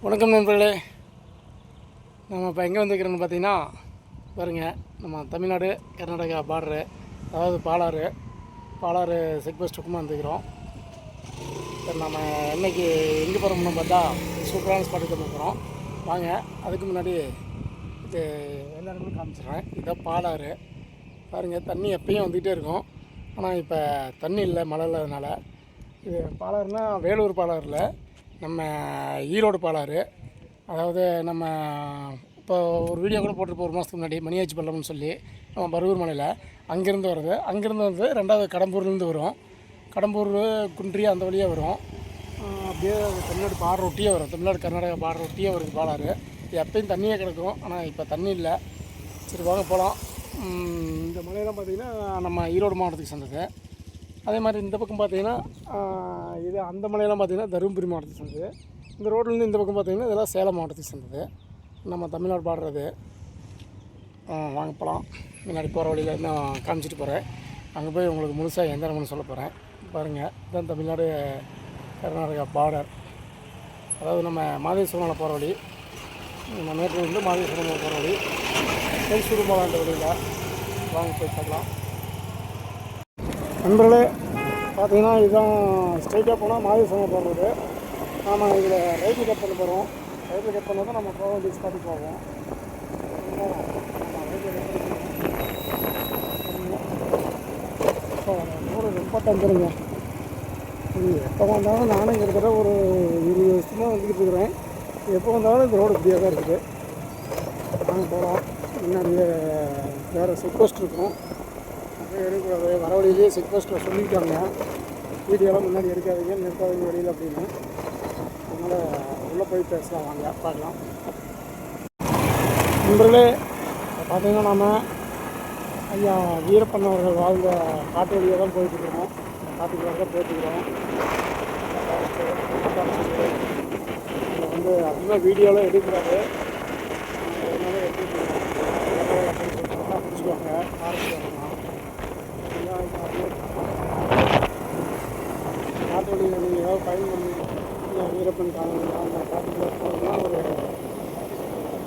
வணக்கம் நண்பர்களே. நம்ம இப்போ எங்கே வந்துருக்கிறோன்னு பார்த்தீங்கன்னா பாருங்கள், நம்ம தமிழ்நாடு கர்நாடகா பார்டரு, அதாவது பாலாறு செக் போஸ்ட் பக்கமாக வந்துருக்கிறோம். இப்போ நம்ம இன்றைக்கி எங்கே போகிறோம்னு பார்த்தா சூப்பரான ஸ்பாட்டுக்கு வந்துருக்கிறோம். வாங்க, அதுக்கு முன்னாடி இது எல்லாருக்கும் காமிச்சிடுறேன். இதுதான் பாலாறு. பாருங்கள், தண்ணி எப்பயும் வந்துக்கிட்டே இருக்கும். ஆனால் இப்போ தண்ணி இல்லை, மழை இல்லாதனால. இது பாலாறுனா வேலூர் பாலாறில் நம்ம ஈரோடு பாலாறு. அதாவது நம்ம இப்போ ஒரு வீடியோ கூட போட்டிருப்போம் ஒரு மாதத்துக்கு முன்னாடி, மணியாச்சி பள்ளம்னு சொல்லி நம்ம பருவூர் மலையில் அங்கேருந்து வருது. அங்கேருந்து வந்து ரெண்டாவது கடம்பூர்லேருந்து வரும். கடம்பூர் குன்றி அந்த வழியாக வரும். அப்படியே தமிழ்நாடு பார்டர் ஒட்டியே வரும். தமிழ்நாடு கர்நாடகா பார்டர் ஒட்டியே வருது பாலாறு. எப்பயும் தண்ணியே கிடக்கும், ஆனால் இப்போ தண்ணி இல்லை. சரி வாங்க போகலாம். இந்த மலையெல்லாம் பார்த்திங்கன்னா நம்ம ஈரோடு மாவட்டத்துக்கு சேர்ந்தது. அதே மாதிரி இந்த பக்கம் பார்த்திங்கன்னா இது அந்த மலையெல்லாம் பார்த்திங்கன்னா தருமபுரி மாவட்டத்துக்கு சேர்ந்தது. இந்த ரோட்லேருந்து இந்த பக்கம் பார்த்திங்கன்னா இதெல்லாம் சேலம் மாவட்டத்துக்கு சேர்ந்தது. நம்ம தமிழ்நாடு பாடுறது. வாங்க போகலாம். முன்னாடி போகிற வழியில் நான் காமிச்சிட்டு போகிறேன். அங்கே போய் உங்களுக்கு முழுசாக எந்த இடம்னு சொல்ல போகிறேன். பாருங்கள், இதுதான் தமிழ்நாடு கர்நாடகா பார்டர். அதாவது நம்ம மாதேஸ்வரமில் போகிற வழி, நம்ம மேட்டூர்லேருந்து மாதேஸ்வரமில் போகிற வழி, மைசூர் போகலான்ற வழியில். வாங்க போய் பார்க்கலாம். நண்பர்களே, பார்த்தீங்கன்னா இதுதான் ஸ்ட்ரைட்டாக போனால் மாதேஸ்வரம் போகிறது. நாம் இதில் ரைட்டில் கட் பண்ண போகிறோம். ரைட்டில் கட் பண்ணால் தான் நம்ம போக வேண்டிய ஸ்பாட்டுக்கு போவோம். ரோடு ரொம்ப தந்துருங்க. எப்போ வந்தாலும் நானும் கிட்டத்தட்ட ஒரு 20 வருஷமாக வந்துக்கிட்டு இருக்கிறேன். எப்போ வந்தாலும் இந்த ரோடு இப்படியாக தான் இருக்குது. நாங்கள் போகிறோம். முன்னாடியே வேறு செக் போஸ்ட் இருக்கும், எடுக்கக்கூடாது. வர வழியிலேயே செக் போஸ்ட்டில் சொல்லிட்டாங்க, வீடியோலாம் முன்னாடி எடுக்காதீங்க, நிறுத்தாதீங்க வழியில் அப்படின்னு. அதனால் உள்ளே போய் பேசலாம், வாங்க பார்க்கலாம். நண்பர்களே, பார்த்திங்கன்னா நாம் ஐயா வீரப்பண்ணவர்கள் வாழ்ந்த காட்டு வழியாக தான் போயிட்டுருக்கிறோம். காட்டுக்குள்ளாக தான் போயிட்டுருக்கிறோம். இதில் வந்து அதிகமாக வீடியோலாம் எடுக்கக்கூடாது, அதனால எடுத்துக்கலாம் பிடிச்சிக்குவாங்க, ஆரம்பிச்சுவாங்க. காட்டு வழியில் நீங்கள் ஏதாவது பயன் பண்ணி வீரப்பன் காலங்கள் அந்த காட்டுக்குள்ளே போகிறதுனா ஒரு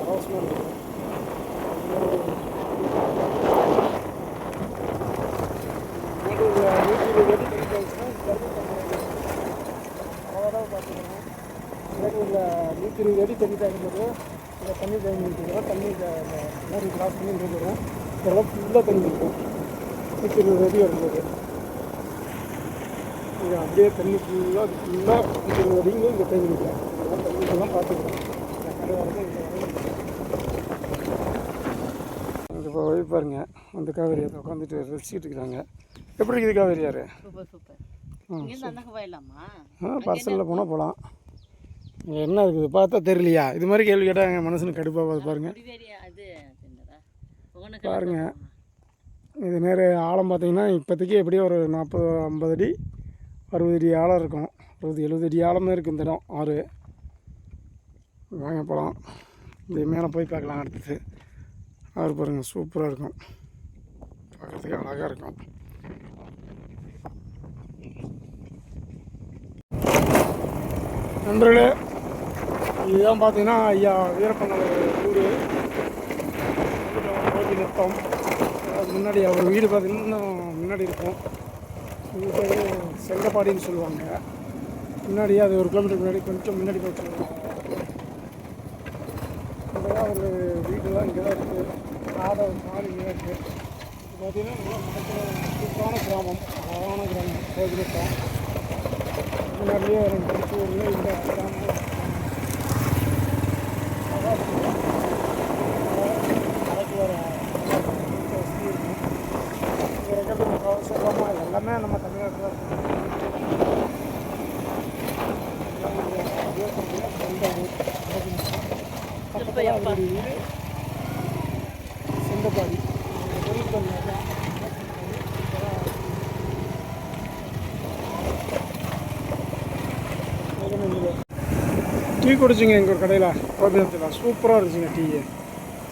அவசியமாக இருக்குது. மேட்டூரில் 120 அடி தண்ணி போயிடுச்சுன்னா அவ்வளோதான் பார்த்துக்கணும். மேட்டூரில் 120 அடி தண்ணி தேங்கும்போது இந்த தண்ணி தேங்கிட்டு தண்ணி மேட்டூர் கிராஸ் பண்ணி வரும். இதெல்லாம் ஃபுல்லாக தண்ணி இருக்கும். 120 அடி வரும்போது இது அப்படியே தண்ணி ஃபுல்லாக 120 அடிங்களும் இங்கே தேங்கி நிற்கும். இதெல்லாம் தண்ணிக்கெல்லாம் பார்த்துக்கிறோம். இப்போ வழி பாருங்கள், அந்த காவேரி அதை உட்காந்துட்டு ரசிச்சுட்டு இருக்கிறாங்க. எப்படி இருக்குது காவேரி யார்? பார்சலில் போனால் போகலாம். இங்கே என்ன இருக்குது பார்த்தா தெரியலையா? இது மாதிரி கேள்வி கேட்டால் எங்கள் மனசுன்னு கடுப்பாக பாருங்கள். பாருங்கள், இது நேர ஆழம் பார்த்திங்கன்னா இப்போதைக்கு எப்படியும் ஒரு 40-50 அடி 60 அடி ஆழம் இருக்கும். 60-70 அடி ஆழமே இருக்குது இந்த இடம் ஆறு. வாங்க போகலாம். இது மேலே போய் பார்க்கலாம். அடுத்தது ஆறு பாருங்கள், சூப்பராக இருக்கும், பார்க்குறதுக்கு அழகாக இருக்கும். நண்பர்களே, இதுதான் பார்த்தீங்கன்னா ஐயா வீரப்பண்ண ஊர் நிறுத்தம். அதுக்கு முன்னாடி அவர் வீடு பார்த்திங்கன்னா இன்னும் முன்னாடி இருக்கும். இது பேர் செங்கப்பாடின்னு சொல்லுவாங்க. முன்னாடியே அது 1 கிலோமீட்டர் முன்னாடி கொஞ்சம் முன்னாடி போய் சொல்லுவாங்க. இதெல்லாம் ஒரு வீடுலாம் இங்கே தான் இருக்குது. காடு இங்கே தான் இருக்குது. இது பார்த்திங்கன்னா நல்லா சூப்பரான கிராமம், அழகான கிராமம் கோவிலுக்கம். முன்னாடியே எனக்கு பிடிச்ச ஊரில் இந்த கிராமம் கடைக்கு வர வசதி இருக்குது. இங்கே இருக்கிறது சொல்லமாக எல்லாமே நம்ம தமிழ்நாட்டில் இருக்குது. வீடு செங்கப்பாடி டீ குடிச்சிங்க எங்கள் ஒரு கடையில் கோபிநாத்தில். சூப்பராக இருந்துச்சுங்க டீ,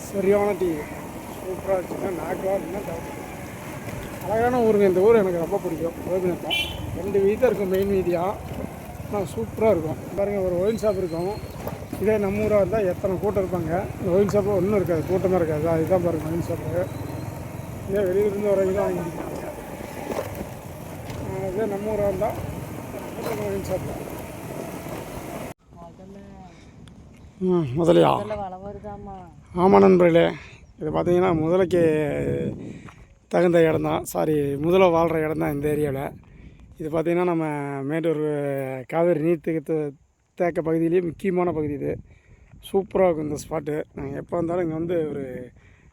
சரியான டீ, சூப்பராக இருந்துச்சுங்க. நாக்கெலாம் இருந்தால் அழகான ஊருங்க இந்த ஊர். எனக்கு ரொம்ப பிடிக்கும் கோபிநாத்தம். 2 வீதியாக இருக்கும், மெயின் வீதியாக. ஆனால் சூப்பராக இருக்கும். பாருங்கள், ஒரு ஒயின் ஷாப் இருக்கும். இதே நம்ம ஊராக இருந்தால் எத்தனை கூட்டம் இருப்பாங்க. இந்த ஒயின் ஷாப்பில் ஒன்றும் இருக்காது, கூட்டமாக இருக்காது. அதுதான் பாருங்கள் ஒயின் ஷாப்பு. இதே வெளியிலேருந்து வரவங்க தான் வாங்கி குடிக்கிறாங்க. இதே நம்ம ஊராக இருந்தால் ஒயின் ஷாப்பு. முதலையா? ஆமாம் நண்பர்களே, இது பார்த்தீங்கன்னா முதலைக்கு தகுந்த இடம் தான். முதலை வாழ்கிற இடம் தான் இந்த ஏரியாவில். இது பார்த்திங்கன்னா நம்ம மேட்டூர் காவேரி தேக்க பகுதியிலேயே முக்கியமான பகுதி. இது சூப்பராக இருக்கும் இந்த ஸ்பாட்டு. நாங்கள் எப்போ வந்தாலும் இங்கே வந்து ஒரு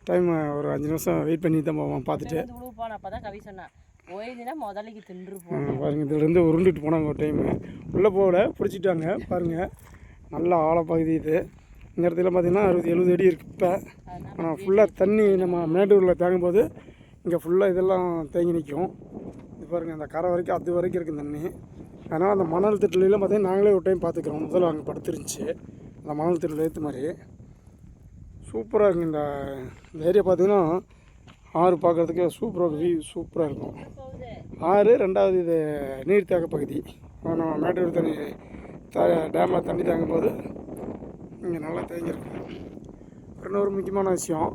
டைம் ஒரு 5 நிமிஷம் வெயிட் பண்ணி தான் போவோம். பார்த்துட்டு பாருங்கள், இதுலேருந்து உருண்டுட்டு போனாங்க ஒரு டைமு. உள்ளே போகல, பிடிச்சிட்டாங்க. பாருங்கள், நல்ல ஆழப்பகுதி இது. இந்த இடத்துல பார்த்திங்கன்னா 60-70 அடி இருக்குது இப்போ. ஆனால் ஃபுல்லாக தண்ணி நம்ம மேட்டூரில் தேங்கும்போது இங்கே ஃபுல்லாக இதெல்லாம் தேங்கி நிற்கும். இது பாருங்கள், அந்த கரை வரைக்கும் அது வரைக்கும் இருக்குது தண்ணி. அதனால் அந்த மணல் திட்டுலாம் பார்த்திங்கன்னா நாங்களே ஒரு டைம் பார்த்துக்குறோம். முதல்ல அங்கே படுத்துருந்துச்சு அந்த மணல் திட்டில் ஏற்ற மாதிரி. சூப்பராக இருக்குது இந்த ஏரியா. பார்த்திங்கன்னா ஆறு பார்க்குறதுக்கு சூப்பராக வியூ சூப்பராக இருக்கும். ஆறு, ரெண்டாவது இது நீர்த்தேக்க பகுதி. நம்ம மேட்டூர் தண்ணி டேமில் தண்ணி தேங்கும்போது இங்கே நல்லா தேங்கியிருக்கும். இன்னொரு முக்கியமான விஷயம்,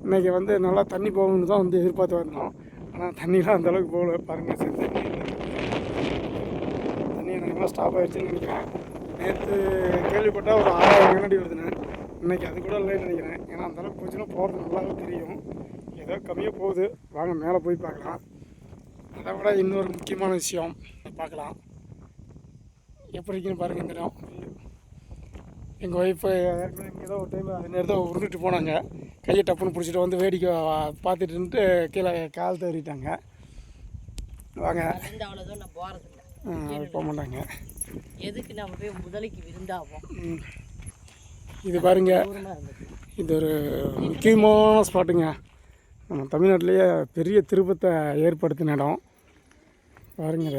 இன்றைக்கி வந்து நல்லா தண்ணி போகணுன்னு தான் வந்து எதிர்பார்த்து வரணும். ஆனால் தண்ணிலாம் அந்தளவுக்கு போகல. பாருங்கள், சேர்த்து தண்ணி எனக்கு ஸ்டாப் ஆகிடுச்சுன்னு நினைக்கிறேன். நேற்று கேள்விப்பட்டால் ஒரு 6000 கனடி வருதுன்னு. இன்றைக்கி அது கூட இல்லைன்னு நினைக்கிறேன். ஏன்னா அந்தளவுக்கு போச்சுன்னா போகிறது நல்லாவே தெரியும். ஏதோ கம்மியாக போகுது. வாங்க மேலே போய் பார்க்கலாம். அதை விட இன்னொரு முக்கியமான விஷயம் பார்க்கலாம். எப்படி இருக்குன்னு பாருங்கள் இந்த இடம். எங்கள் ஒய்ஃபு இங்கே தான் ஒரு டைம் அது நேரம் தான் உருண்டுட்டு போனாங்க. கையை டப்புன்னு பிடிச்சிட்டு வந்து வேடிக்கை பார்த்துட்டு கீழே கால் தவறிட்டாங்க. வாங்க, போக மாட்டாங்க. எதுக்கு நம்ம போய் முதலைக்கு விருந்தாகும். இது பாருங்க, இது ஒரு முக்கியமான ஸ்பாட்டுங்க. நம்ம தமிழ்நாட்டிலேயே பெரிய திருப்பத்தை ஏற்படுத்தின இடம் பாருங்க.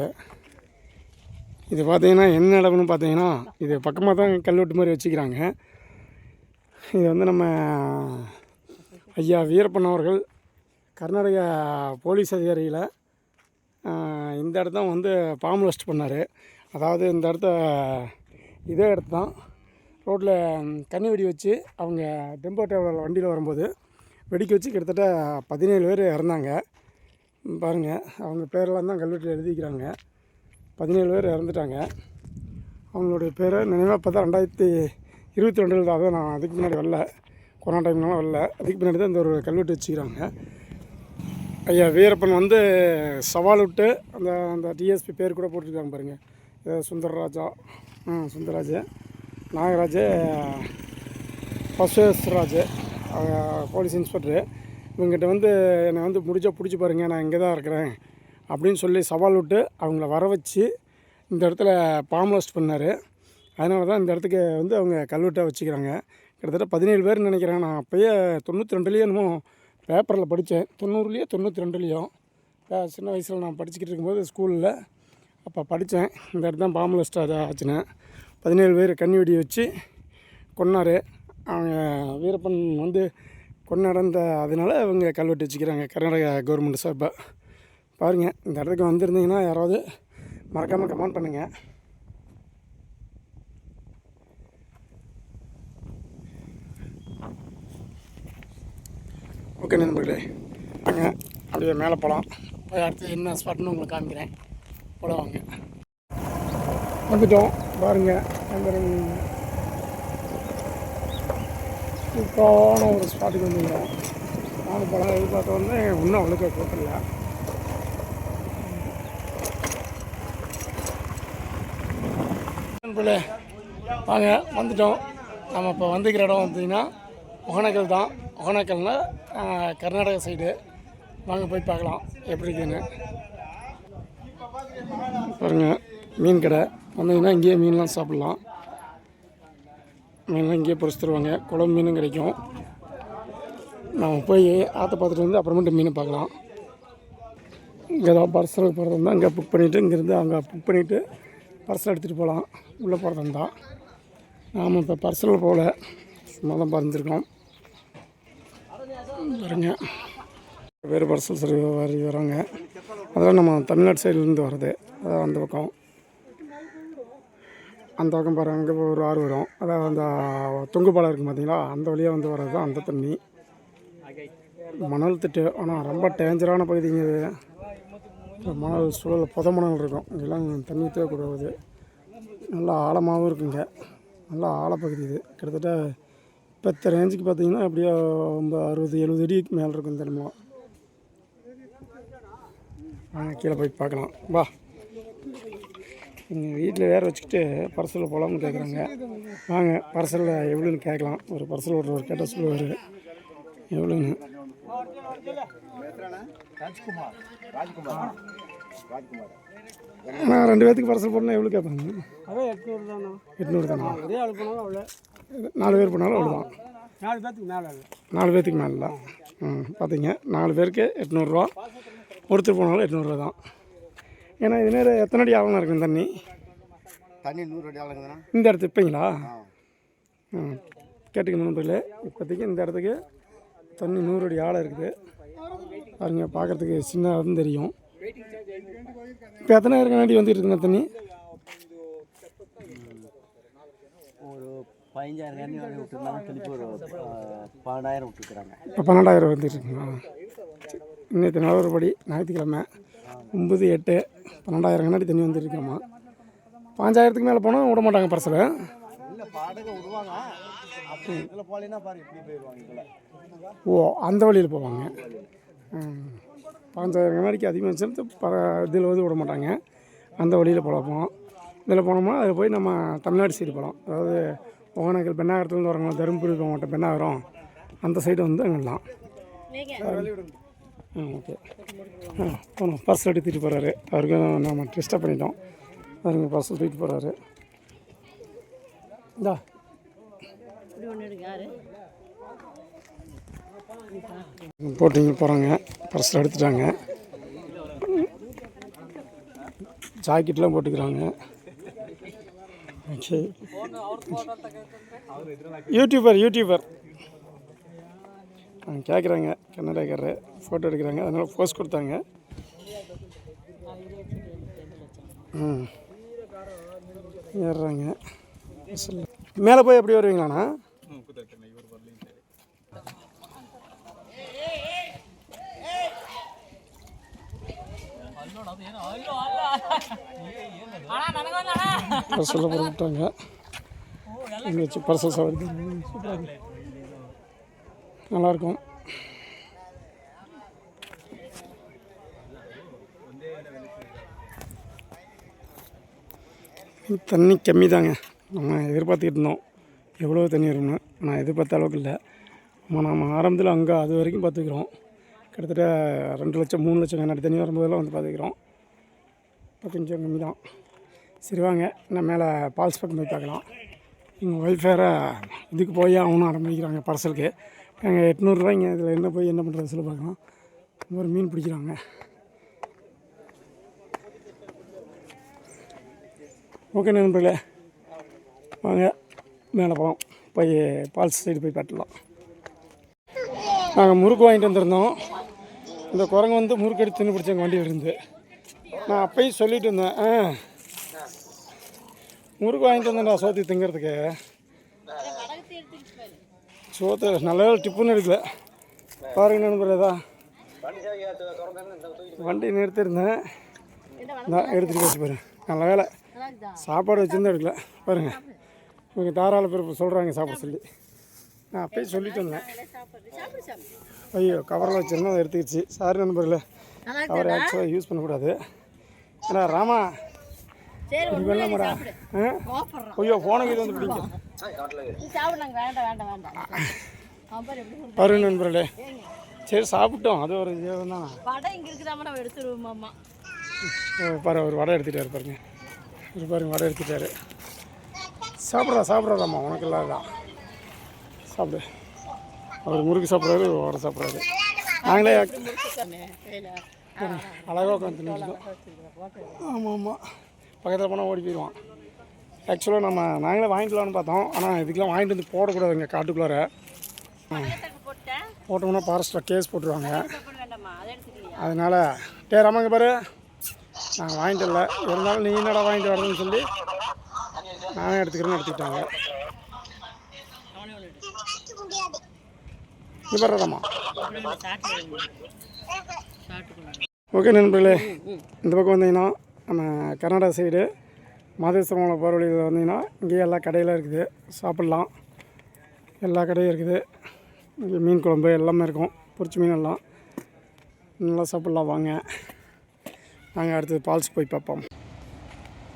இது பார்த்தீங்கன்னா என்ன இடம்னு பார்த்தீங்கன்னா, இது பக்கமாக தான் கல்வெட்டு மாதிரி வச்சுக்கிறாங்க. இது வந்து நம்ம ஐயா வீரப்பன் அவர்கள் கர்நாடகா போலீஸ் அதிகாரியில் இந்த இடத்த வந்து பாம்பு அரெஸ்ட் பண்ணார். அதாவது இந்த இடத்த இதே இடத்து தான் ரோட்டில் கண்ணி வெடி வச்சு அவங்க டெம்போ டிராவலர் வண்டியில் வரும்போது வெடிக்க வச்சு கிட்டத்தட்ட 17 பேர் இறந்தாங்க. பாருங்கள், அவங்க பேரெல்லாம் தான் கல்வெட்டில் எழுதிக்கிறாங்க. 17 பேர் இறந்துட்டாங்க. அவங்களுடைய பேரை நினைவாக பார்த்தா 2022 தான். அதை நான் அதுக்கு முன்னாடி வரல, கொரோனா டைம்லாம் வரல. அதுக்கு பின்னாடி தான் இந்த ஒரு கல்வெட்டு வச்சுக்கிறாங்க. ஐயா வீரப்பன் வந்து சவால் விட்டு அந்த டிஎஸ்பி பேர் கூட போட்டிருக்காங்க பாருங்கள். Sundararaj, Nagaraj, Pasuraj police inspector. இவங்ககிட்ட வந்து என்னை வந்து முடிஞ்சால் பிடிச்சி பாருங்கள், நான் இங்கே தான் இருக்கிறேன் அப்படின்னு சொல்லி சவால் விட்டு அவங்கள வர வச்சு இந்த இடத்துல பாம்பு அரெஸ்ட் பண்ணார். அதனால தான் இந்த இடத்துக்கு வந்து அவங்க கல்வெட்டாக வச்சுக்கிறாங்க. கிட்டத்தட்ட 17 பேர்னு நினைக்கிறேன். நான் அப்போயே 92 என்னமோ பேப்பரில் படித்தேன். 92 சின்ன வயசில் நான் படிச்சுக்கிட்டு இருக்கும்போது ஸ்கூலில் அப்போ படித்தேன். இந்த இடத்து தான் பாம்பு அரெஸ்ட் ஆச்சுன்னு 17 பேர் கண்ணி வெடி வச்சு கொன்னார். அவங்க வீரப்பன் வந்து கொண்டாடந்த அதனால அவங்க கல்வெட்டு வச்சுக்கிறாங்க கர்நாடகா கவர்மெண்ட் சார்பாக. பாருங்கள், இந்த இடத்துக்கு வந்திருந்தீங்கன்னா யாராவது மறக்காமல் கமெண்ட் பண்ணுங்கள். ஓகே நண்பர்களே, வாங்க அப்படியே மேலே போகலாம். போய் அடுத்து என்ன ஸ்பாட்னு உங்களுக்கு காமிக்கிறேன். போல வாங்க. வந்துட்டோம் பாருங்கள். சூப்பரான ஒரு ஸ்பாட்டுக்கு வந்துருக்கோம். நானும் பல எதிர்பார்த்து வந்து இன்னும் அவ்வளோக்கா கூட்டல. வாங்க, வந்துட்டோம். நம்ம இப்போ வந்துக்கிற இடம் வந்தீங்கன்னா ஒகேனக்கல் தான். ஒகேனக்கல்னால் கர்நாடகா சைடு. வாங்க போய் பார்க்கலாம் எப்படி இருக்குன்னு. பாருங்கள், மீன் கடை வந்தீங்கன்னா இங்கேயே மீன்லாம் சாப்பிட்லாம். மீன்லாம் இங்கேயே பொரிச்சு தருவாங்க. குழம்பு மீனும் கிடைக்கும். நம்ம போய் ஆற்ற பார்த்துட்டு வந்து அப்புறமேட்டு மீனை பார்க்கலாம். இங்கே ஏதாவது பார்சல் போகிறதா இருந்தால் அங்கே புக் பண்ணிவிட்டு இங்கேருந்து அங்கே புக் பண்ணிவிட்டு பார்சல் எடுத்துகிட்டு போகலாம். உள்ளே போகிறதா இருந்தால் நாம் இப்போ பார்சலில் போகல, சும்மா தான் பறந்துருக்கோம். பாருங்க, வேறு பார்சல் சரி வராங்க. அதெல்லாம் நம்ம தமிழ்நாடு சைட்லேருந்து வர்றது. அதான் அந்த பக்கம் அந்த பக்கம் பாரு, அங்கே ஒரு ஆறு வரும். அதாவது அந்த தொங்கு பாலம் இருக்குது பார்த்தீங்களா, அந்த வழியாக வந்து வர்றது தான் அந்த தண்ணி. மணல் திட்டு, ஆனால் ரொம்ப டேஞ்சரான பகுதிங்க இது. மணல் சூழல் புத மணல் இருக்கும், இங்கெல்லாம் தண்ணி தேவைக்கூடாது. நல்லா ஆழமாகவும் இருக்குங்க, நல்லா ஆழப்பகுதி இது. கிட்டத்தட்ட இப்போ ரேஞ்சுக்கு பார்த்தீங்கன்னா அப்படியே 60-70 அடிக்கு மேலே இருக்கும் இந்த இடமெல்லாம். கீழே போய் பார்க்கலாம் வா. எங்கள் வீட்டில் வேறு வச்சுக்கிட்டு பர்சலில் போகலாம்னு கேட்குறாங்க. வாங்க பர்சலில் எவ்வளோன்னு கேட்கலாம். ஒரு பர்சல் ஓட்டுறவர் கேட்டால் சொல்லுவார் எவ்வளோன்னு. ஆனால் 2 பேர்த்துக்கு பர்சல் போடணும் எவ்வளோ கேட்பாங்க? அதே 800 தானே. 800 தானே? ஒரே ஆள் போனாலும் அவ்வளோ. 4 பேர் போனாலும் அவ்வளோதான். 4 பேர்த்துக்கு மேலே இல்லை. 4 பேர்த்துக்கு மேலே இல்லை. பார்த்தீங்க, 4 பேருக்கு 800 ஒருத்தர் போனாலும் 800 தான். ஏன்னா இது நேரம் எத்தனை அடி ஆழம் இருக்கும் தண்ணி? தண்ணி 100 அடி ஆளுங்கண்ணா இந்த இடத்துக்கு இப்போங்களா? கேட்டுக்கணும் நண்பர்களே, இப்போதைக்கு இந்த இடத்துக்கு தண்ணி 100 அடி ஆழம் இருக்குது. பாருங்க, பார்க்குறதுக்கு சின்னதாக தெரியும். இப்போ எத்தனை அடி வந்துட்டு இருக்குங்க தண்ணி? ஒரு 15,000 கண்ணி விட்டுருந்தாங்க, திருப்பி ஒரு 12,000 விட்டுருக்குறாங்க. இப்போ 12,000 வந்துட்டு இருக்குங்களா? இன்னைக்கு நிலவரப்படி ஞாயிற்றுக்கிழமை 9/8 12,000 கண்ணாடி தண்ணி வந்துருக்கோமா. 5,000க்கு மேலே போனால் விட மாட்டாங்க பர்சலை. இல்லை பாடகை விடுவாங்க, அப்படி இதில் போகலைன்னா பாரு இப்படி போயிடுவாங்க இதில். ஓ, அந்த வழியில் போவாங்க. 5,000 கண்ணாடிக்கு அதிகமாக இருந்துச்சு இதில் வந்து விட மாட்டாங்க. அந்த வழியில் போகலாம். இதில் போனோம்னா அதில் போய் நம்ம தமிழ்நாடு சைடு போகலாம். அதாவது ஒகேனக்கல் பெண்ணாகரத்துலேருந்து வரவங்க, தருமபுரி மாவட்டம் பெண்ணாகரம் அந்த சைடு வந்து அங்கெல்லாம். ஓகே, போனோம். பர்சல் எடுத்துகிட்டு போகிறாரு. அவருக்கும் நம்ம டிஸ்டர்ப் பண்ணிட்டோம். அவருங்க பர்சல் தூக்கிட்டு போகிறாரு. இந்தா போட்டிங்க போகிறாங்க. பர்சல் எடுத்துட்டாங்க. ஜாக்கெட்லாம் போட்டுக்கிறாங்க. ஓகே, யூடியூபர் கேட்குறாங்க. கன்னடக்காரரு ஃபோட்டோ எடுக்கிறாங்க, அதனால் போஸ்ட் கொடுத்தாங்க. ஏறுறாங்க. மேலே போய் எப்படி வருவீங்களாண்ணா? பர்சலில் போட்டு விட்டாங்க. இங்கே வச்சு பர்சல் சவாரி நல்லாயிருக்கும். தண்ணி கம்மி தாங்க. நம்ம எதிர்பார்த்துக்கிட்டு இருந்தோம் எவ்வளோ தண்ணி வரும்னு. ஆனால் எதிர்பார்த்த அளவுக்கு இல்லை. நம்ம ஆரம்பத்தில் அங்கே அது வரைக்கும் பார்த்துக்கிறோம். கிட்டத்தட்ட 2 லட்சம் 3 லட்சம் கண்ணாடி தண்ணி வரும்போதெல்லாம் வந்து பார்த்துக்கிறோம். இப்போ கொஞ்சம் கம்மி தான். சரி வாங்க, நான் மேலே பால்ஸ் பக்கம் போய் பார்க்கலாம். எங்கள் ஒய்ஃப் வேறு இதுக்கு போய் அவனும் ஆரம்பிக்கிறாங்க பர்சலுக்கு. நாங்கள் 800 ரூபாய்ங்க. இதில் என்ன போய் என்ன பண்ணுறது சொல்லி பார்க்கலாம். ஒரு மீன் பிடிக்கிறாங்க. ஓகே நண்பர்களே, வாங்க மேலே போகலாம். போய் பால்ஸ் சைடு போய் பார்த்துலாம். நாங்கள் முறுக்கு வாங்கிட்டு வந்திருந்தோம். இந்த குரங்கு வந்து முறுக்கு எடுத்து தின்னு பிடிச்ச எங்கள் வண்டியில் இருந்து. நான் அப்பையும் சொல்லிட்டு இருந்தேன், முறுக்கு வாங்கிட்டு வந்தேன்டா சோத்தி திங்கிறதுக்கு. சோத்து நல்ல டிப்புன்னு எடுக்கல. பாருங்க நண்பர்களே, வண்டி நிறுத்திருந்தேன், நான் எடுத்துகிட்டு வச்சு பாருங்க. நல்ல வேலை சாப்பாடு வச்சுருந்தா எடுக்கல. பாருங்கள், இவங்க தாராள பேர் சொல்கிறாங்க சாப்பிட சொல்லி. நான் அப்பயே சொல்லிட்டு வந்தேன். ஐயோ, கவரில் வச்சுருந்தோம், அதை எடுத்துக்கிச்சு. சாரி நண்பர்களே, கவரை ஆக்சுவலாக யூஸ் பண்ணக்கூடாது. ஏன்னா ராமா இப்படி பண்ணலாமாடா? ஐயோ, ஃபோனுக்கு இது வந்து பிடிக்கும். பாருங்க நண்பர்களே, சரி சாப்பிட்டோம், அது ஒரு இது தான். பாரு, ஒரு வடை எடுத்துகிட்டாரு பாருங்க. இது பாருங்க, வடை எடுத்துட்டாரு. சாப்பிட்றாதாம்மா, உனக்கு இல்லாதான் சாப்பிடு. அவர் முறுக்கு சாப்பிட்றாரு, வடை சாப்பிட்றாரு. நாங்களே அழகாக உட்காந்து. ஆமாம், பக்கத்தில் போனால் ஓடி போயிடுவான். ஆக்சுவலாக நாங்களே வாங்கிக்கலான்னு பார்த்தோம். ஆனால் இதுக்கெலாம் வாங்கிட்டு வந்து போடக்கூடாதுங்க காட்டுக்குள்ளார. போட்டோம்னா ஃபாரஸ்ட்டில் கேஸ் போட்டுருவாங்க. அதனால் ரமாங்க பாரு, நாங்கள் வாங்கிட்டு இல்லை. இருந்தாலும் நீ என்னடா வாங்கிட்டு வரணும்னு சொல்லி நானே எடுத்துக்கிறேன்னு எடுத்துக்கிட்டாங்க. அவனே ஒன்று இது பரவாயில்லம்மா. சாப்பிட்டு ஓகே நண்பர்களே, இந்த பக்கம் வந்தீங்கன்னா நம்ம கர்நாடகா சைடு மாதேஸ்வரம் போகிற வழியில் வந்தீங்கன்னா இங்கேயே எல்லா கடையெல்லாம் இருக்குது, சாப்பிட்லாம். எல்லா கடையும் இருக்குது. இங்கே மீன் குழம்பு எல்லாமே இருக்கும், பொரிச்ச மீன் எல்லாம் நல்லா சாப்பிட்லாம். வாங்க நாங்கள் அடுத்தது ஃபால்ஸ் போய் பார்ப்போம்.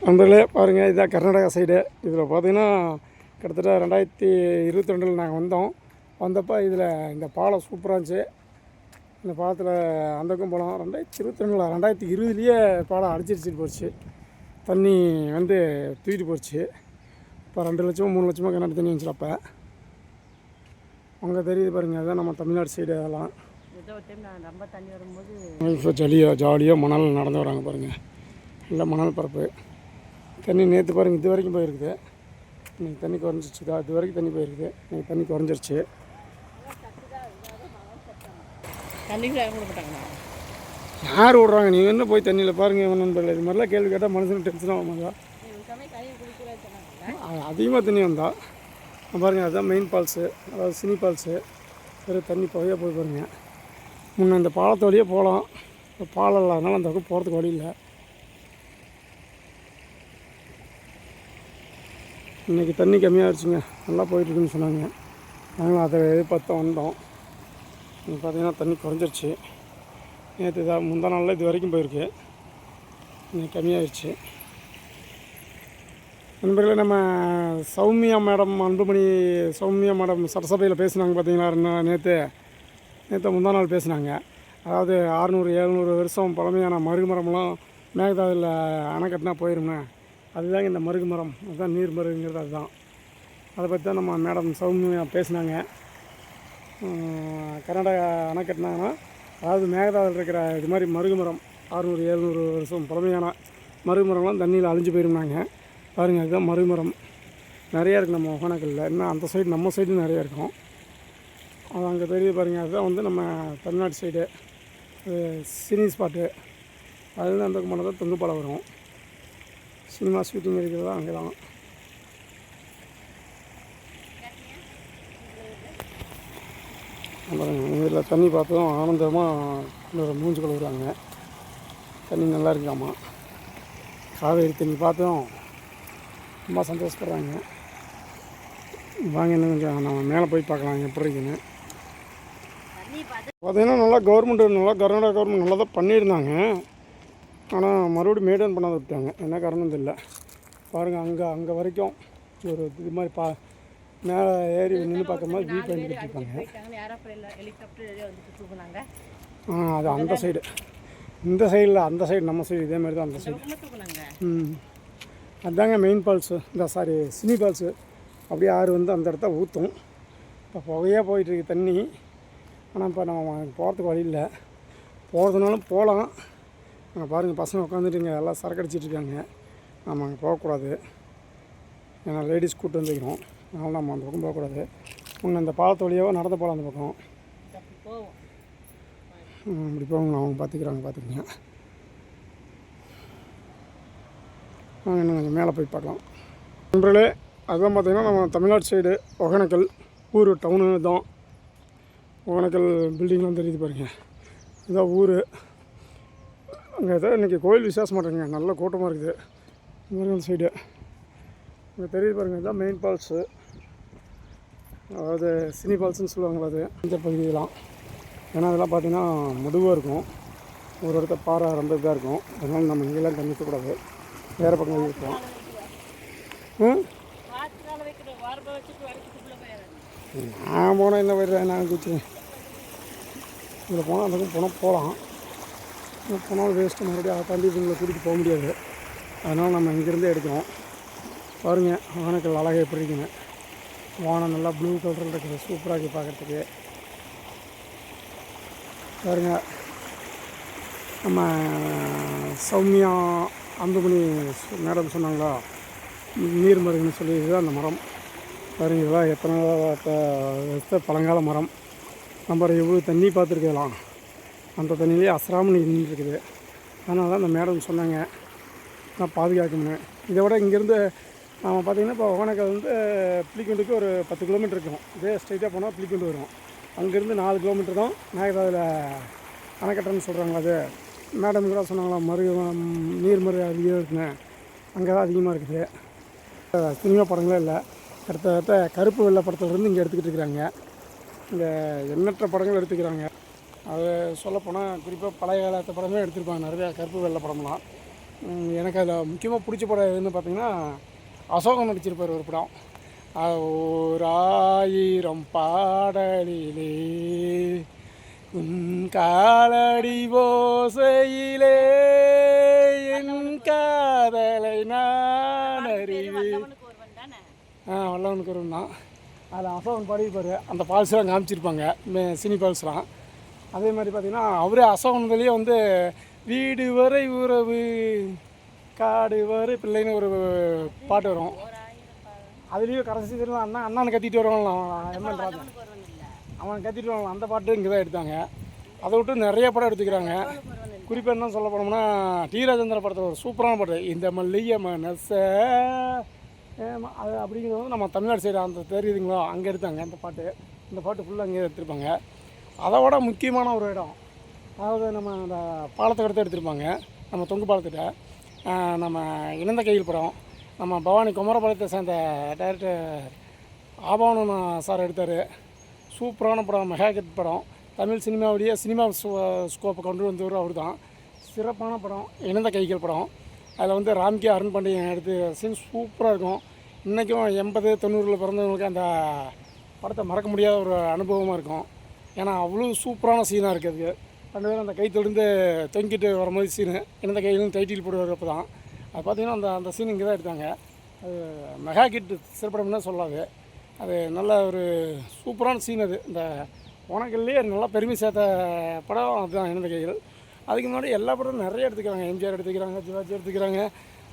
நண்பர்களே பாருங்கள், இதுதான் கர்நாடகா சைடு. இதில் பார்த்தீங்கன்னா கிட்டத்தட்ட 2022 நாங்கள் வந்தப்போ இதில் இந்த பாலம் சூப்பராக இருந்துச்சு. இந்த பாலத்தில் அந்தக்கும் போகலாம். 2020 பாலம் அடிச்சிருச்சுட்டு போச்சு. தண்ணி வந்து தூக்கிட்டு போச்சு. இப்போ 2 லட்சமோ 3 லட்சமோ கிணறு தண்ணி வந்துச்சு. அப்போ அங்கே தெரியுது பாருங்கள், அதுதான் நம்ம தமிழ்நாடு சைடு. அதெல்லாம் ரொம்ப தண்ணி வரும்போது இப்போ ஜாலியாக மணல் நடந்து வராங்க பாருங்கள். இல்லை மணல் பரப்பு தண்ணி நேற்று பாருங்கள் இது வரைக்கும் போயிருக்குது. இன்றைக்கி தண்ணி குறைஞ்சிருச்சு. இது வரைக்கும் தண்ணி போயிருக்குது. இன்றைக்கி தண்ணி குறைஞ்சிருச்சு. யார் விட்றாங்க? நீங்கள் என்ன போய் தண்ணியில் பாருங்கள். இவன் நண்பர்கள் இது மாதிரிலாம் கேள்வி கேட்டால் மனுஷனுக்கு டென்ஷன் ஆகுமாங்க. அதிகமாக தண்ணி வந்தால் பாருங்கள், அதுதான் மெயின் ஃபால்ஸு, அதாவது சினி ஃபால்ஸு. வெறும் தண்ணி புகையாக போய் பாருங்கள். முன்னே இந்த பாலத்து வழியே போகலாம். இப்போ பாலம் இல்லாதனால அந்த பக்கம் போகிறதுக்கு வழி இல்லை. இன்றைக்கி தண்ணி கம்மியாகிடுச்சுங்க, நல்லா போயிட்டுருக்குன்னு சொன்னாங்க. நாங்களும் அதை எதிர்பார்த்து வந்தோம். இன்றைக்கி பார்த்திங்கன்னா தண்ணி குறைஞ்சிருச்சு. நேற்று தான் முந்தா நாளில் இது வரைக்கும் போயிருக்கு. இன்றைக்கி கம்மியாகிடுச்சு. நண்பர்களே, நம்ம சௌமியா மேடம், அன்புமணி சௌமியா மேடம் சட்டசபையில் பேசினாங்க பார்த்தீங்களா? நேற்று முந்தா நாள் பேசினாங்க. அதாவது 600-700 வருஷம் பழமையான மருகு மரம்லாம் மேகதாதுவில் அணை கட்டினா போயிரும்ண்ணே. அதுதாங்க இந்த மருகு மரம், அதுதான் நீர் மருகுங்கிறது. அதுதான் அதை பற்றி தான் நம்ம மேடம் சௌமியா பேசினாங்க. கர்நாடகா அணை கட்டினாங்கன்னா, அதாவது மேகதாதுவில் இருக்கிற இது மாதிரி மருகு மரம் 600-700 வருஷம் பழமையான மருகு மரம்லாம் தண்ணியில் அழிஞ்சு போயிருந்தாங்க. பாருங்கள், அதுதான் மருகு மரம். நிறையா இருக்குது நம்ம ஒகேனக்கல்லில். இன்னும் அந்த சைடு நம்ம சைடு நிறையா இருக்கும். அது அங்கே தெரியுது பாருங்கள். அதுதான் வந்து நம்ம தமிழ்நாடு சைடு சினி ஸ்பாட்டு. அதுதான் அந்த போனால் தான் தொங்குப்பாலம் வரும். சினிமா ஷூட்டிங் இருக்கிறதா அங்கே தான். அப்புறம் இதில் தண்ணி பார்த்ததும் ஆனந்தமாக மூஞ்சி கழுவுறாங்க. தண்ணி நல்லா இருக்காமா. காவேரி தண்ணி பார்த்ததும் ரொம்ப சந்தோஷப்படுறாங்க. வாங்க, இன்னும் கொஞ்சம் நம்ம மேலே போய் பார்க்கலாம் எப்படி இருக்குன்னு. பார்த்தீங்கன்னா நல்லா கர்நாடகா கவர்மெண்ட் நல்லா தான் பண்ணியிருந்தாங்க. ஆனால் மறுபடியும் மெயின்டைன் பண்ணாத விட்டாங்க. என்ன காரணம் தெரியல. பாருங்கள், அங்கே வரைக்கும் ஒரு இது மாதிரி மேலே ஏறி நின்று பார்க்குற மாதிரி வியூ பாயிண்ட் கட்டிருப்பாங்க. அது அந்த சைடு. இந்த சைடில் அந்த சைடு நம்ம சைடு இதே மாதிரி தான் அந்த சைடு. அதுதாங்க மெயின் ஃபால்ஸு. Cine falls. அப்படியே ஆறு வந்து அந்த இடத்த ஊற்றும். இப்போ புகையாக போயிட்டுருக்கு தண்ணி. ஆனால் இப்போ நம்ம போகிறதுக்கு வழி இல்லை. போகிறதுனாலும் போகலாம். அங்கே பாருங்கள், பசங்க உட்காந்துட்டுங்க எல்லாம் சரக்கு அடிச்சிட்ருக்காங்க. நம்ம அங்கே போகக்கூடாது. ஏன்னா லேடிஸ் கூப்பிட்டு வந்துக்கிறோம். அதனால் நம்ம அந்த பக்கம் போகக்கூடாது. முன்ன அந்த பாலத்து வழியாக நடந்து போகலாம் அந்த பக்கம். இப்படி போகணும், அவங்க பார்த்துக்குங்க. நாங்கள் இன்னும் கொஞ்சம் மேலே போய் பார்க்கலாம். நண்பர்களே, அதுதான் பார்த்திங்கன்னா நம்ம தமிழ்நாடு சைடு ஒகேனக்கல் ஊர் டவுனு தான். ஒகேனக்கல் பில்டிங்லாம் தெரியுது பாருங்கள். இதுதான் ஊர். அங்கே ஏதோ இன்றைக்கி கோயில் விசேஷம் பண்ணுறேங்க. நல்ல கூட்டமாக இருக்குது ஒகேனக்கல் சைடு. இங்கே தெரியுது பாருங்கள், இதுதான் மெயின் ஃபால்ஸு. அதாவது சினி ஃபால்ஸுன்னு சொல்லுவாங்களா அது இந்த பகுதியெல்லாம். ஏன்னா அதெல்லாம் பார்த்திங்கன்னா முதுவாக இருக்கும். ஒரு இடத்த பாறை ரொம்ப இதாக இருக்கும். அதனால் நம்ம இங்கெல்லாம் தண்ணி ஊற்றக்கூடாது. வேறு பக்கம் இருக்கோம். நான் போனால் என்ன போயிடுறேன், நான் குச்சிவேன். இதில் போனால் அந்த பக்கம் போகலாம். போனாலும் வேஸ்ட்டு. மறுபடியும் அதை தாண்டி இவங்களை கூட்டிகிட்டு போக முடியாது. அதனால் நம்ம இங்கேருந்தே எடுக்கிறோம். பாருங்கள், ஒகேனக்கல் அழகாக எப்படி இருக்குங்க. வானம் நல்லா ப்ளூ கலரில் இருக்குது. சூப்பராக இருக்குது பார்க்குறதுக்கு. பாருங்கள், நம்ம சௌமியா அன்புமணி மேடம் சொன்னாங்களா நீர் மருகுன்னு சொல்லி, இதுதான் அந்த மரம். பாருங்கள், இதெல்லாம் எத்தனை வருஷ பழங்கால மரம். நம்ம எவ்வளோ தண்ணி பார்த்துருக்கலாம். அந்த தண்ணியிலே அசராமல் நின்றுருக்குது. அதனால தான் அந்த மேடம் சொன்னாங்க நான் பாதுகாக்கணும். இதை விட இங்கேருந்து நம்ம பார்த்திங்கன்னா இப்போ ஒகேனக்கல் வந்து புலிக்குண்டுக்கு ஒரு 10 கிலோமீட்டர் இருக்கும். இதே ஸ்ட்ரைட்டாக போனால் புலிக்குண்டு வரும். அங்கேருந்து 4 கிலோமீட்டர் தான் மேகதாதுல அணைக்கட்டுன்னு சொல்கிறாங்களா. அது மேடம் கூட சொன்னாங்களா, நீர்மறு அதிகம் இருக்குன்னு. அங்கே தான் அதிகமாக இருக்குது. சினிமா படங்களே இல்லை, கிட்டத்தட்ட கருப்பு வெள்ளை படத்துலேருந்து இங்கே எடுத்துக்கிட்டு இருக்கிறாங்க. இங்கே எண்ணற்ற படங்கள் எடுத்துக்கிறாங்க. அது சொல்லப்போனால் குறிப்பாக பழைய காலத்து படமே எடுத்திருப்பாங்க, நிறையா கருப்பு வெள்ளை படம்லாம். எனக்கு அதில் முக்கியமாக பிடிச்ச படம் எதுன்னு பார்த்தீங்கன்னா, அசோகன் நடிச்சிருப்பார் ஒரு படம். ஓர் 1000 பாடலிலே உன் காலடி ஓசையிலே என் காதலை நான் அறிவேன். வல்லவனுக்கு ஒரு தான் அதில் அசோகன் பாடியிருப்பார். அந்த ஃபால்ஸ்லாம் காமிச்சிருப்பாங்க, சினி ஃபால்ஸ்லாம். அதே மாதிரி பார்த்திங்கன்னா அவரே அசோகன்லேயே வந்து வீடு வரை உறவு காடு வரை பிள்ளைன்னு ஒரு பாட்டு வரும். அதுலேயும் கடைசி திரும்ப அண்ணான்னு கத்திட்டு வருவாங்களாம், எம்என் ராஜன் அவன் கத்திட்டு வருவாங்க. அந்த பாட்டு இங்கே தான் எடுத்தாங்க. அதை விட்டு நிறைய படம் எடுத்துக்கிறாங்க. குறிப்பாக என்ன சொல்ல போனோம்னா, டி ராஜேந்திர படத்தில் ஒரு சூப்பரான பாட்டு, இந்த மல்லிகை மனச அது அப்படிங்கிறது வந்து நம்ம தமிழ்நாடு சைடு அந்த தெரியுதுங்களோ, அங்கே எடுத்தாங்க அந்த பாட்டு. இந்த பாட்டு ஃபுல்லாக அங்கே எடுத்திருப்பாங்க. அதை விட முக்கியமான ஒரு இடம், அதாவது நம்ம அந்த பாலத்தை எடுத்து எடுத்திருப்பாங்க, நம்ம தொங்கு பாலத்திட்ட. நம்ம இணைந்த கையில் படம், நம்ம பவானி குமரபாளையத்தை சேர்ந்த டைரக்டர் ஆபாவனன் சார் எடுத்தார். சூப்பரான படம், மெகா ஹிட் படம். தமிழ் சினிமாவுடைய சினிமா ஸ்கோப்பை கொண்டு வந்தவர் அவர் தான். சிறப்பான படம் இணைந்த கைகள் படம். அதில் வந்து ராம்கே அருண் பாண்டியன் எடுத்து சீன் சூப்பராக இருக்கும். இன்றைக்கும் 80-90 பிறந்தவங்களுக்கு அந்த படத்தை மறக்க முடியாத ஒரு அனுபவமாக இருக்கும். ஏன்னா அவ்வளோ சூப்பரான சீனாக இருக்குது. ரெண்டு பேரும் அந்த கை தொழுந்து தொங்கிட்டு வர மாதிரி சீனு, இணைந்த கையிலும் டைட்டில் போடுவார். அப்போ தான் அது பார்த்திங்கன்னா அந்த சீன் இங்கே தான் எடுத்தாங்க. அது மெகா ஹிட் சிறப்படம்னு தான் சொல்லாது. அது நல்ல ஒரு சூப்பரான சீன். அது இந்த ஒகேனக்கல்லையே நல்லா பெருமை சேர்த்த படம் அதுதான் இணைந்த கைகள். அதுக்கு முன்னாடி எல்லா படமும் நிறைய எடுத்துக்கிறாங்க. எம்ஜிஆர் எடுத்துக்கிறாங்க, சிவாஜி எடுத்துக்கிறாங்க,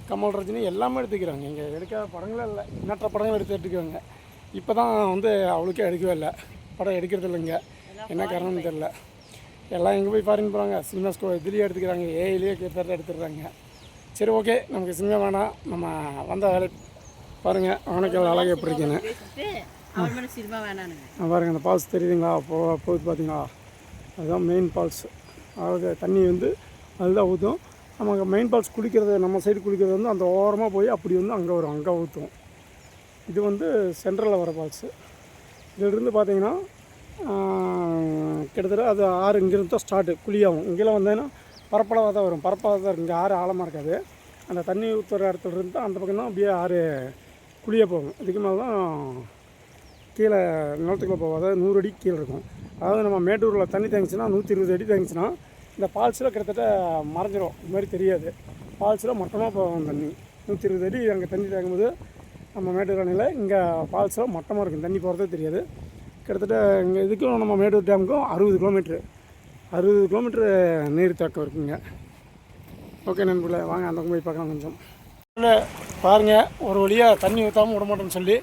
கமல் ரஜினி எல்லாமே எடுத்துக்கிறாங்க. இங்கே எடுக்காத படங்களே இல்லை, எண்ணற்ற படங்கள் எடுத்துக்கிறாங்க. இப்போ தான் வந்து அவளுக்கே எடுக்கவே இல்லை, படம் எடுக்கிறது இல்லைங்க. என்ன காரணம்னு தெரில. எல்லாம் எங்கே போய் ஃபாரின் போகிறாங்க, சினிமா இதுலேயே எடுத்துக்கிறாங்க, ஏஐலேயே பேரில் எடுத்துடுறாங்க. சரி, ஓகே, நமக்கு சினிமா வேணாம், நம்ம வந்த வேலை பாருங்கள். ஒகேனக்கல் அழகாக எப்படி இருக்குன்னு பாருங்கள். அந்த ஃபால்ஸ் தெரியுதுங்களா, போகுது பார்த்தீங்களா, அதுதான் மெயின் ஃபால்ஸ். அதாவது தண்ணி வந்து அதுதான் ஊற்றும். நமக்கு மெயின் ஃபால்ஸ் குளிக்கிறது, நம்ம சைடு குளிக்கிறது வந்து அந்த ஓரமாக போய் அப்படி வந்து அங்கே வரும், அங்கே ஊற்றும். இது வந்து சென்ட்ரலில் வர ஃபால்ஸு. இதிலிருந்து பார்த்தீங்கன்னா கிட்டத்தட்ட அது ஆறு இங்கேருந்து தான் ஸ்டார்ட்டு குழியாகும். இங்கெல்லாம் வந்தேன்னா பரப்பளவாக தான் வரும், பரப்பளவாக தான் இருக்கும். இங்கே ஆறு ஆழமாக இருக்காது. அந்த தண்ணி ஊற்றுற இடத்துல இருந்து தான் அந்த பக்கம் தான் அப்படியே ஆறு குழியாக போகும். இதுக்கு மேலே தான் கீழே நிலத்துக்குள்ளே போகும். அதாவது 100 அடி கீழே இருக்கும். அதாவது நம்ம மேட்டூரில் தண்ணி தேங்கிச்சுன்னா 120 அடி தேங்கிச்சுன்னா இந்த ஃபால்ஸில் கிட்டத்தட்ட மறைஞ்சிரும், இது மாதிரி தெரியாது. ஃபால்ஸில் மட்டமாக போகும் தண்ணி. 120 அடி அங்கே தண்ணி தேங்கும்போது நம்ம மேட்டூர் அணையில் இங்கே ஃபால்ஸில் மட்டமாக இருக்கும், தண்ணி போகிறதே தெரியாது. கிட்டத்தட்ட இங்கே இதுக்கும் நம்ம மேட்டூர் டேமுக்கும் 60 கிலோமீட்ரு நீர் தேக்கம் இருக்குங்க. ஓகே நண்பர்களே, வாங்க அந்த போய் பார்க்கலாம். கொஞ்சம் இல்லை பாருங்கள், ஒரு வழியாக தண்ணி ஊற்றாமல் விட மாட்டோம்னு சொல்லி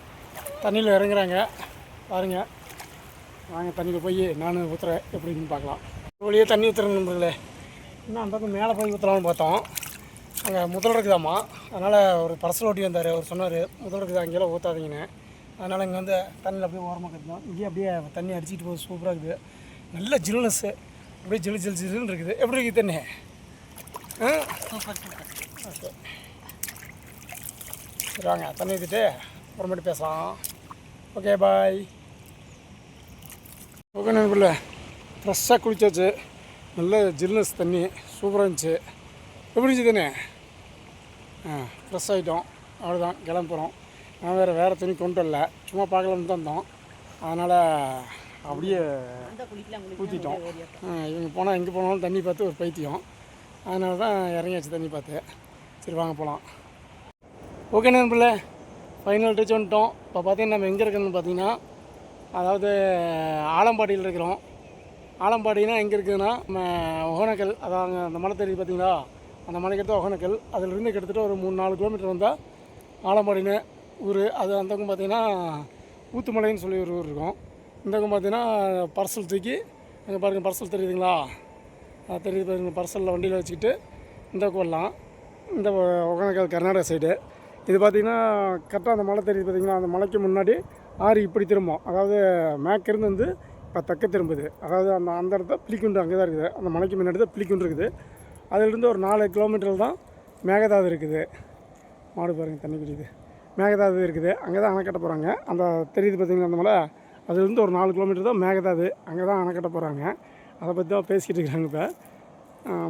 தண்ணியில் இறங்குறாங்க. பாருங்கள், வாங்க தண்ணியில் போய் நான் ஊற்றுறேன் எப்படின்னு பார்க்கலாம். ஒரு வழியாக தண்ணி ஊற்றுறேன் நண்பர்களே. இன்னும் அந்த பக்கம் மேலே போய் ஊற்றலாம்னு பார்த்தோம். அங்கே முதல் இருக்குதாம்மா, அதனால் ஒரு பர்சல் ஓட்டி வந்தார். அவர் சொன்னார் முதல் இருக்குது, அங்கேயெல்லாம் ஊற்றாதீங்கன்னு. அதனால் இங்கே வந்து தண்ணியில் அப்படியே ஓரமாக கட்டணும். இங்கேயே அப்படியே தண்ணி அடிச்சிட்டு போகுது, சூப்பராக இருக்குது. நல்ல ஜில்னஸ்ஸு, அப்படியே ஜில்லுன்னு இருக்குது. எப்படி இருக்குது தண்ணி? ஓகே, சரி வாங்க தண்ணி ஊற்றிட்டு அப்புறமேட்டு பேசலாம். ஓகே, பாய். ஓகே நண்பர்களே, ஃப்ரெஷ்ஷாக குளிச்சாச்சு. நல்ல ஜில்னஸ் தண்ணி, சூப்பராக இருந்துச்சு. எப்படி இருந்துச்சு தண்ணி? ஃப்ரெஷ் ஆகிட்டோம், அவ்வளோதான் கிளம்ப போகிறோம். நான் வேறு துணி கொண்டு வரல, சும்மா பார்க்கலாம்னு தான் இருந்தோம். அதனால் அப்படியே ஊற்றிட்டோம். இவங்க போனால் எங்கே போனாலும் தண்ணி பார்த்து ஒரு பைத்தியம். அதனால தான் இறங்கியாச்சு தண்ணி பார்த்து. சரி வாங்க போகலாம். ஓகே நண்பர்களே, ஃபைனல் டச் வந்துட்டோம். இப்போ பார்த்தீங்கன்னா நம்ம எங்கே இருக்கணும்னு பார்த்தீங்கன்னா, அதாவது ஆலம்பாடியில் இருக்கிறோம். ஆலம்பாடினா எங்கே இருக்குதுன்னா நம்ம ஒகேனக்கல், அதாவது அந்த மலை தெரியுது பார்த்தீங்களா, அந்த மலைக்கு எடுத்து ஒகேனக்கல். அதிலிருந்து கிட்டத்தட்ட ஒரு 3-4 கிலோமீட்டர் வந்தால் ஆலம்பாடின்னு ஊர். அது அந்த பக்கம் பார்த்திங்கன்னா ஊத்துமலைன்னு சொல்லி ஒரு ஊர் இருக்கும். இந்த பக்கம் பார்த்திங்கன்னா பர்சல் தூக்கி அங்கே பாருங்கள், பர்சல் தெரியுதுங்களா, தெரியுது பாருங்கள். பர்சலில் வண்டியில் வச்சுக்கிட்டு இந்த பக்கம் வரலாம். இந்த ஒகேனக்கல் கர்நாடகா சைடு. இது பார்த்திங்கன்னா கரெக்டாக அந்த மலை தெரியுது பார்த்திங்கன்னா, அந்த மலைக்கு முன்னாடி ஆறு இப்படி திரும்பும். அதாவது மேற்கிருந்து வந்து இப்போ தக்க திரும்புது. அதாவது அந்த இடத்த பிலிக்குண்டு அங்கே தான் இருக்குது. அந்த மலைக்கு முன்னாடி தான் பிலிக்குண்டு இருக்குது. அதிலிருந்து ஒரு 4 கிலோமீட்டர் தான் மேகதாது இருக்குது. மாடு பாருங்கள் தண்ணி குடிக்குது. மேகதாது இருக்குது. அங்கே தான் அணை கட்ட போகிறாங்க. அந்த தெரியுது பார்த்திங்கன்னா அந்த மலை, அதுலேருந்து ஒரு 4 கிலோமீட்டர் தான் மேகதாது. அங்கே தான் அணை கட்ட போகிறாங்க. அதை பற்றி தான் பேசிக்கிட்டு இருக்கிறாங்க. இப்போ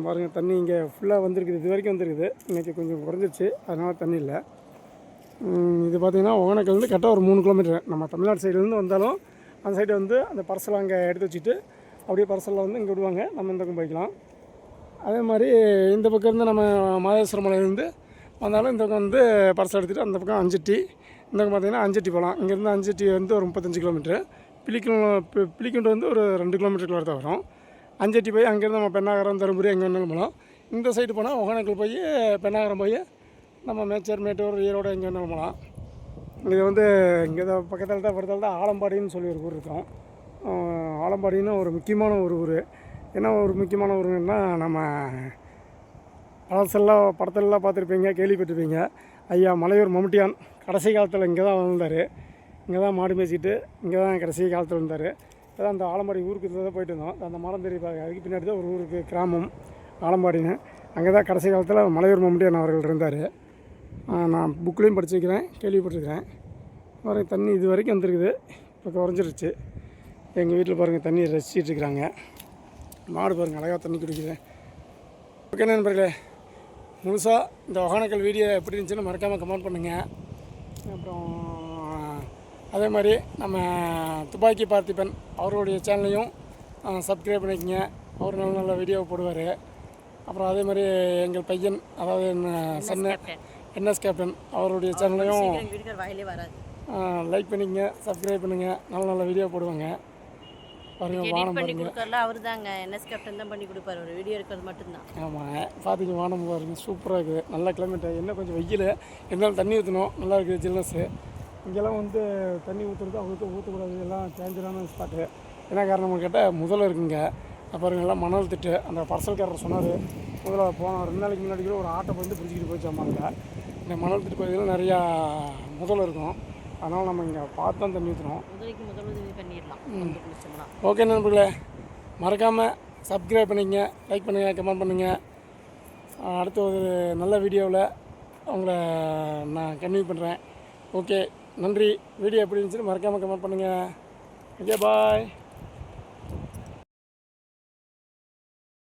பாருங்கள் தண்ணி இங்கே ஃபுல்லாக வந்திருக்குது. இது வரைக்கும் வந்துருக்குது. இன்றைக்கி கொஞ்சம் குறைஞ்சிருச்சு, அதனால் தண்ணி இல்லை. இது பார்த்திங்கன்னா ஒகேனக்கல்லேருந்து கரெக்டாக ஒரு 3 கிலோமீட்டர். நம்ம தமிழ்நாடு சைட்லேருந்து வந்தாலும் அந்த சைடு வந்து அந்த பர்சலை அங்கே எடுத்து வச்சுட்டு அப்படியே பர்சலில் வந்து இங்கே விடுவாங்க. நம்ம இந்த பக்கம் போய்க்கலாம். அதே மாதிரி இந்த பக்கம் இருந்து நம்ம மாதேஸ்வரம் மலையிலேருந்து வந்தாலும் இந்த பக்கம் வந்து பர்சல் எடுத்துகிட்டு அந்த பக்கம் அஞ்சட்டி, இந்த பக்கம் பார்த்திங்கன்னா அஞ்சட்டி போகலாம். இங்கேருந்து அஞ்சட்டி வந்து ஒரு 35 கிலோமீட்டரு. பிலிக்குண்டு வந்து ஒரு 2 கிலோமீட்டருக்கு தான் வரும். அஞ்சட்டி போய் அங்கேருந்து நம்ம பெண்ணாகரம், தருமபுரி எங்கே வேணாலும் போகலாம். இந்த சைடு போனால் ஒகேனக்கல் போய் பெண்ணாகரம் போய் நம்ம மேச்சேர், மேட்டூர், ஈரோடு எங்கே வேணாலும் போகலாம். இது வந்து இங்கே தான் பக்கத்தில் தான் ஆலம்பாடின்னு சொல்லி ஒரு ஊர் இருக்கும். ஆலம்பாடின்னு ஒரு முக்கியமான ஒரு ஊர். என்ன ஒரு முக்கியமான ஊருன்னா, நம்ம படத்தெல்லாம் பார்த்துருப்பீங்க, கேள்விப்பட்டிருப்பீங்க. ஐயா மலையூர் மம்முட்டியான் கடைசி காலத்தில் இங்கே தான் வந்தார். இங்கே தான் மாடு மேய்ச்சிட்டு இங்கே தான் கடைசி காலத்தில் இருந்தார். அதான் அந்த ஆலம்பாடி ஊருக்கு தான் போயிட்டு இருந்தோம். அந்த மரம் தெரியும், அதுக்கு பின்னாடி தான் ஒரு ஊருக்கு கிராமம் ஆலம்பாடின்னு. அங்கே தான் கடைசி காலத்தில் மலையூர் மம்முட்டியான் அவர்கள் இருந்தார். நான் புக்லேயும் படிச்சுக்கிறேன், கேள்விப்பட்டிருக்கிறேன். வர தண்ணி இது வரைக்கும் வந்துருக்குது, இப்போ குறைஞ்சிருச்சு. எங்கள் வீட்டில் பாருங்கள் தண்ணி ரசிச்சிட்டு இருக்கிறாங்க. மாடு பாருங்கள் அழகாக தண்ணி குடிக்குது. ஓகே நண்பர்களே, முழுசாக இந்த ஒகேனக்கல் வீடியோ எப்படி இருந்துச்சுன்னு மறக்காமல் கமெண்ட் பண்ணுங்கள். அப்புறம் அதே மாதிரி நம்ம துப்பாக்கி பார்த்திபன் அவருடைய சேனலையும் சப்ஸ்கிரைப் பண்ணிக்கங்க. அவர் நல்ல நல்ல வீடியோ போடுவார். அப்புறம் அதே மாதிரி எங்கள் பையன், அதாவது என்எஸ் கேப்டன் அவருடைய சேனலையும் லைக் பண்ணிக்கங்க, சப்ஸ்கிரைப் பண்ணுங்கள். நல்ல நல்ல வீடியோ போடுவாங்க. பாருங்கள் வானம் பாருங்கள். அவர் தாங்க என்எஸ் கேப்டன் தான் பண்ணி கொடுப்பாரு. ஒரு வீடியோ இருக்கிறது மட்டும்தான். ஆமாங்க, பார்த்திங்க வானம் பாருங்கள், சூப்பராக இருக்குது. நல்ல கிளைமேட்டு. என்ன கொஞ்சம் வெயில் இருந்தாலும் தண்ணி ஊற்றணும், நல்லா இருக்குது ஜில்னஸ்ஸு. இங்கெல்லாம் வந்து தண்ணி ஊற்றுறது அவங்களுக்கு ஊற்றக்கூடாது, எல்லாம் டேஞ்சரான ஸ்பாட்டு. என்ன காரணம்னு கேட்டால் முதல்ல இருக்குங்க. அப்புறம் எல்லாம் மணல் திட்டு. அந்த பர்சல்காரர் சொன்னார், முதல்ல போன 2 நாளைக்கு முன்னாடி கூட ஒரு ஆட்டை வந்து பிடிச்சிக்கிட்டு போயிச்சாமாங்க. இந்த மணல் திட்டு பகுதியில் நிறையா முதல்ல இருக்கும். அதனால் நம்ம இங்கே பார்த்து தான் தண்ணி ஊற்றணும். முதலுதவி பண்ணிடலாம். ஓகே நண்பர்களே, மறக்காமல் சப்ஸ்கிரைப் பண்ணிக்கங்க, லைக் பண்ணுங்கள், கமெண்ட் பண்ணுங்கள். அடுத்த ஒரு நல்ல வீடியோவில் உங்களை நான் கன்டினியூ பண்ணுறேன். ஓகே, நன்றி. வீடியோ எப்படி இருந்துச்சுன்னு மறக்காமல் கமெண்ட் பண்ணுங்கள். ஓகே, பாய்.